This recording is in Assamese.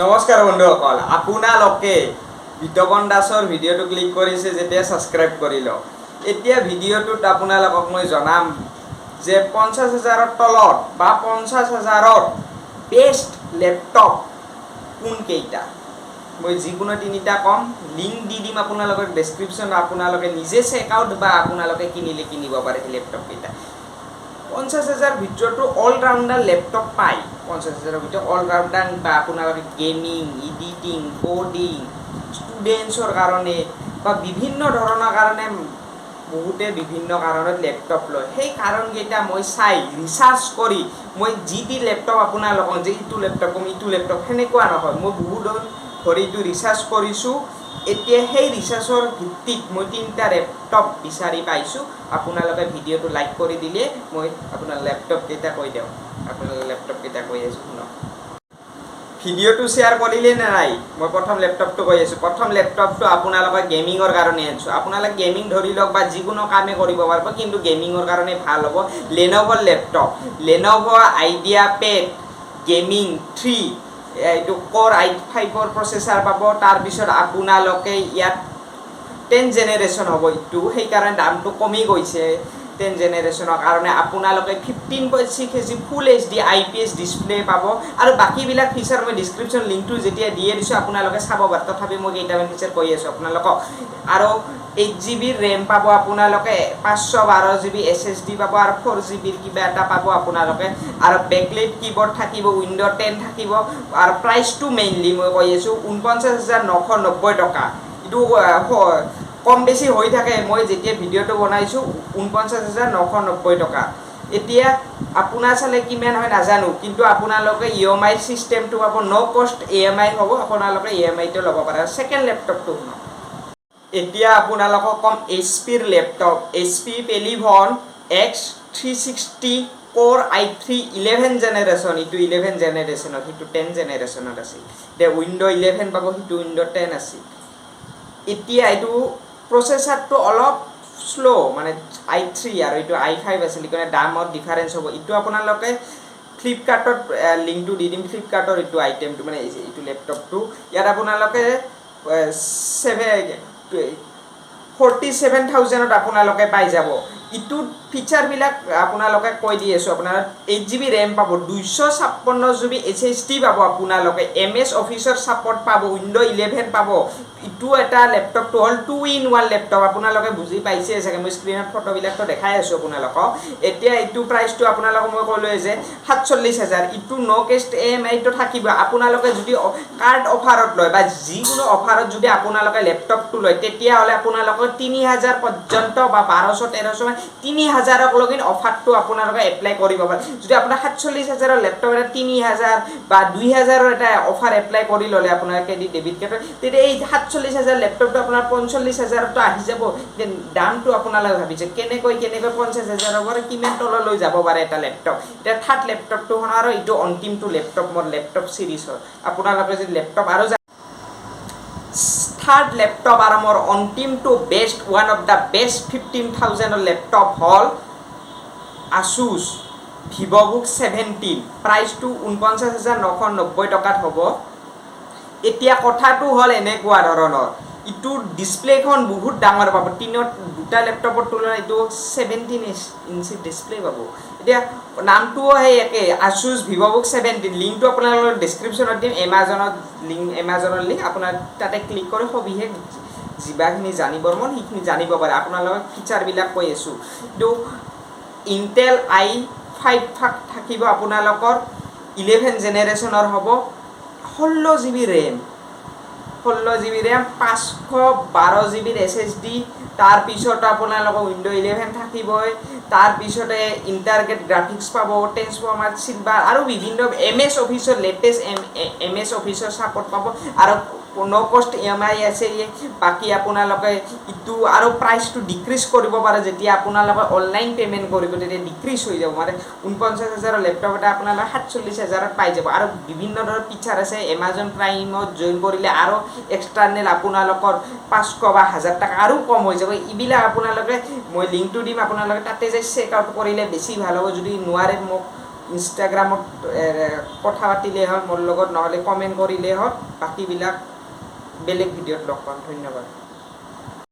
নমস্কাৰ বন্ধুসকল, আপোনালোকে বিতপন দাসৰ ভিডিঅ'টো ক্লিক কৰিছে যেতিয়া সাবস্ক্ৰাইব কৰি লওক। এতিয়া ভিডিঅ'টোত আপোনালোকক মই জনাম যে 50,000ৰ তলত বা 50,000ৰ বেষ্ট ল্যাপটপ কোন কেইটা। মই যিকোনো তিনিটা কম, লিংক দি দিম আপোনালোকৰ ডেসক্ৰিপচন, আপোনালোকে নিজে চেক আউট বা আপোনালোকে কিনিলে কিনিব পাৰে ল্যাপটপ কেইটা। 50,000 ভিতৰতো অল ৰাউন্ডাৰ ল্যাপটপ পায়। 50,000ৰ ভিতৰত অল ৰাউন্ডাৰ বা আপোনালোকে গেমিং, এডিটিং, কোডিং, ষ্টুডেন্টছৰ কাৰণে বা বিভিন্ন ধৰণৰ কাৰণে বহুতে বিভিন্ন কাৰণত ল্যাপটপ লয়। সেই কাৰণকেইটা মই চাই ৰিচাৰ্চ কৰি মই যি ল্যাপটপ আপোনালোকক যে ইটো ল্যাপটপ কম ইটো ল্যাপটপ সেনেকুৱা নহয়, মই বহুত ধৰি ইটো ৰিচাৰ্চ কৰিছোঁ। এতিয়া সেই ৰিচাৰ্চৰ ভিত্তিত মই তিনিটা ল্যাপটপ বিচাৰি পাইছোঁ। আপোনালোকে ভিডিঅ'টো লাইক কৰি দিলে মই আপোনাৰ ল্যাপটপ কেইটা কৈ দিওঁ। আপোনালোকে ল্যাপটপ কেইটা কৈ আছোঁ শুনক। ভিডিঅ'টো শ্বেয়াৰ কৰিলে নে নাই? মই প্ৰথম ল্যাপটপটো কৈ আছোঁ। প্ৰথম ল্যাপটপটো আপোনালোকে গেমিঙৰ কাৰণে আনিছোঁ। আপোনালোকে গেমিং ধৰি লওক বা যিকোনো কামে কৰিব পাৰিব, কিন্তু গেমিঙৰ কাৰণে ভাল হ'ব। লেন'ভৰ ল্যাপটপ, লেন'ভ আইডিয়াপেড গেমিং 3, এইটো কোৰ i5ৰ প্ৰচেছৰ পাব। তাৰপিছত আপোনালোকে ইয়াত 10 জেনেৰেশ্যন হ'ব ইটো, সেইকাৰণে দামটো কমি গৈছে 10 জেনেৰেশ্যনৰ কাৰণে। আপোনালোকে 15.6 ইঞ্চি ফুল HD IPS ডিছপ্লে পাব আৰু বাকীবিলাক ফিচাৰ মই ডিছক্ৰিপশ্যন লিংকটো যেতিয়া দিয়ে দিছোঁ আপোনালোকে চাব পাৰে। তথাপি মই কেইটামান ফিচাৰ কৈ আছোঁ আপোনালোকক। আৰু 8GB ৰেম পাব আপোনালোকে, 512GB SSD পাব আৰু 4GB কিবা এটা পাব আপোনালোকে। আৰু বেকলাইট কিবৰ্ড থাকিব, উইণ্ড' 10 থাকিব। আৰু প্ৰাইচটো মেইনলি মই কৈ আছোঁ 49,990 টকা। এইটো কম বেছি হৈ থাকে, মই যেতিয়া ভিডিঅ'টো বনাইছোঁ 49,990 টকা। এতিয়া আপোনাৰ চালে কিমান হয় নাজানো, কিন্তু আপোনালোকে EMI চিষ্টেমটো পাব, ন' কষ্ট EMI হ'ব, আপোনালোকে EMIটো ল'ব পাৰে। ছেকেণ্ড ল্যাপটপটো শুনক। এতিয়া আপোনালোকক কম HPৰ ল্যাপটপ, HP Pavilion X360 কোৰ i3 11 জেনেৰেশ্যন, এইটো 11 জেনেৰেশ্যনত, সেইটো 10 জেনেৰেশ্যনত আছে। এতিয়া উইণ্ড' 11 পাব, সেইটো উইণ্ড' 10 আছে। এতিয়া এইটো প্ৰচেছৰটো অলপ শ্ল' মানে i3 আৰু এইটো i5 আছে, সেইকাৰণে দামত ডিফাৰেঞ্চ হ'ব। এইটো আপোনালোকে ফ্লিপকাৰ্টত লিংকটো দি দিম, ফ্লিপকাৰ্টৰ এইটো আইটেমটো মানে এইটো ল্যাপটপটো। ইয়াত আপোনালোকে 47,000ত আপোনালোকে পাই যাব। ইটোৰ ফিচাৰবিলাক আপোনালোকে কৈ দি আছোঁ। আপোনাৰ 8GB ৰেম পাব, 256GB SSD পাব আপোনালোকে, MS অফিচৰ ছাপৰ্ট পাব, উইণ্ড' 11 পাব। ইটো এটা ল্যাপটপটো হ'ল 2-in-1 ল্যাপটপ, আপোনালোকে বুজি পাইছে চাগে, মই স্ক্ৰীনত ফটোবিলাকতো দেখাই আছোঁ আপোনালোকক। এতিয়া এইটো প্ৰাইচটো আপোনালোকক মই ক'লোৱে যে 47,000। ইটো ন' কেষ্ট EMIটো থাকিব। আপোনালোকে যদি কাৰ্ড অফাৰত লয় বা যিকোনো অফাৰত যদি আপোনালোকে ল্যাপটপটো লয়, তেতিয়াহ'লে আপোনালোকৰ 3,000 পৰ্যন্ত বা 1200-1300 3,000ক লগিন অফাৰটো আপোনালোকে এপ্লাই কৰিব পাৰে। যদি আপোনাৰ 47,000ৰ ল্যাপটপ এটা 3,000 বা 2,000ৰ এটা অফাৰ এপ্লাই কৰি ল'লে আপোনাৰ ক্ৰেডিট ডেবিট কাৰ্ডত, তেতিয়া এই 47,000 ল্যাপটপটো আপোনাৰ 45,000টো আহি যাব। দামটো আপোনালোকে ভাবিছে কেনেকৈ 50,000ৰ পৰা কিমান তললৈ যাব পাৰে এটা ল্যাপটপ। এতিয়া থাৰ্ড ল্যাপটপটো আৰু এইটো অন্তিমটো ল্যাপটপ মোৰ ল্যাপটপ চিৰিজৰ। আপোনালোকে যদি ল্যাপটপ আৰু থাৰ্ড ল্যাপটপ আৰু মোৰ অন্তিমটো best, one of the best 15,000ৰ ল্যাপটপ হ'ল Asus VivoBook 17। প্ৰাইচটো 49,990 টকাত হ'ব। এতিয়া কথাটো হ'ল এনেকুৱা ধৰণৰ, ইটোৰ ডিছপ্লেখন বহুত ডাঙৰ পাব, দুটা লেপটপৰ তুলনাত এইটো 17 ইঞ্চি ডিছপ্লে পাব। এতিয়া নামটোও সেই একে, Asus VivoBook 17। লিংকটো আপোনালোকৰ ডেছক্ৰিপশ্যনত দিম, এমাজনৰ লিংক। আপোনাৰ তাতে ক্লিক কৰি সবিশেষ যিবাখিনি জানিবৰ মন সেইখিনি জানিব পাৰে। আপোনালোকক ফিচাৰবিলাক কৈ আছোঁ। এইটো ইণ্টেল i5 থাকিব আপোনালোকৰ, 11 জেনেৰেশ্যনৰ হ'ব, 16GB ৰেম, 512GB SSD। তাৰপিছত আপোনালোকৰ উইণ্ড' 11 থাকিবই। তাৰপিছতে ইণ্টাৰগেট গ্ৰাফিক্স পাব, ট্ৰেন্সফৰ্মাৰ চিলভাৰ আৰু বিভিন্ন MS অফিচৰ লেটেষ্ট MS অফিচৰ ছাপৰ্ট পাব। আৰু ন' কষ্ট EMI আছে। বাকী আপোনালোকে ইটো আৰু প্ৰাইচটো ডিক্ৰিজ কৰিব পাৰে, যেতিয়া আপোনালোকে অনলাইন পে'মেণ্ট কৰিব তেতিয়া ডিক্ৰিজ হৈ যাব। মানে 49,000ৰ লেপটপ এটা আপোনালোকে 47,000ত পাই যাব। আৰু বিভিন্ন ধৰণৰ ফিচাৰ আছে। এমাজন প্ৰাইমত জইন কৰিলে আৰু এক্সটাৰ্নেল আপোনালোকৰ 500 বা 1000 টকা আৰু কম হৈ যাব। এইবিলাক আপোনালোকে মই লিংকটো দিম, আপোনালোকে তাতে যাই চেক আউট কৰিলে বেছি ভাল হ'ব। যদি নোৱাৰে মোক ইনষ্টাগ্ৰামত কথা পাতিলেই হ'ল মোৰ লগত, নহ'লে কমেণ্ট কৰিলেই হ'ল। বাকীবিলাক বেলেগ ভিডিঅ'ত লগ পাম। ধন্যবাদ।